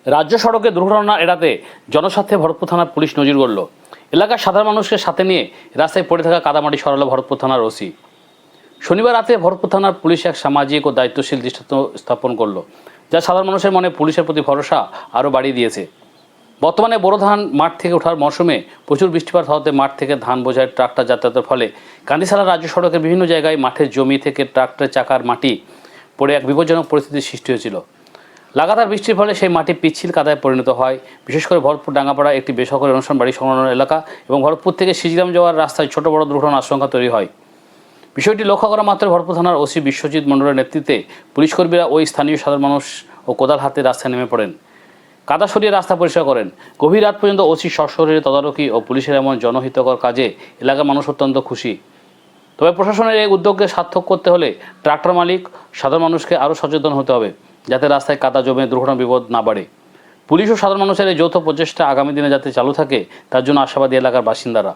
রাজ্য সড়কে দুর্ঘটনা এড়াতে জনস্বার্থে ভরতপুর থানার পুলিশ নজির গড়ল। এলাকার সাধারণ মানুষকে সাথে নিয়ে রাস্তায় পড়ে থাকা কাদামাটি সরালো ভরতপুর থানার ওসি। শনিবার রাতে ভরতপুর থানার পুলিশ এক সামাজিক ও দায়িত্বশীল দৃষ্টান্ত স্থাপন করলো, যা সাধারণ মানুষের মনে পুলিশের প্রতি ভরসা আরও বাড়িয়ে দিয়েছে। বর্তমানে বোরো ধান মাঠ থেকে ওঠার মৌসুমে প্রচুর বৃষ্টিপাত হওয়াতে মাঠ থেকে ধান বোঝায় ট্রাক্টর যাতায়াতের ফলে কান্দিসালা রাজ্য সড়কের বিভিন্ন জায়গায় মাঠের জমি থেকে ট্রাক্টরের চাকার মাটি পড়ে এক বিপজ্জনক পরিস্থিতির সৃষ্টি হয়েছিল। লাগাতার বৃষ্টির ফলে সেই মাটি পিচ্ছিল কাদায় পরিণত হয়। বিশেষ করে ভরতপুর ডাঙ্গাপাড়া একটি বেসরকারি অনুষ্ঠান বাড়ি সংলগ্ন এলাকা এবং ভরতপুর থেকে সিজিগ্রাম যাওয়ার রাস্তায় ছোট বড় দুর্ঘটনার আশঙ্কা তৈরি হয়। বিষয়টি লক্ষ্য করা মাত্র ভরতপুর থানার ওসি বিশ্বজিৎ মণ্ডলের নেতৃত্বে পুলিশ কর্মীরা ওই স্থানীয় সাধারণ মানুষ ও কোদাল হাতে রাস্তায় নেমে পড়েন, কাদা সরিয়ে রাস্তা পরিষ্কার করেন। গভীর রাত পর্যন্ত ওসি সশরীরে তদারকি ও পুলিশের এমন জনহিতকর কাজে এলাকার মানুষ অত্যন্ত খুশি। তবে প্রশাসনের এই উদ্যোগকে সার্থক করতে হলে ট্রাক্টর মালিক সাধারণ মানুষকে আরও সচেতন হতে হবে, যাতে রাস্তায় কাদা জমে দুর্ঘটনা বিপদ না বাড়ে। পুলিশ ও সাধারণ মানুষের এই যৌথ প্রচেষ্টা আগামী দিনে যাতে চালু থাকে তার জন্য আশাবাদী এলাকার বাসিন্দারা।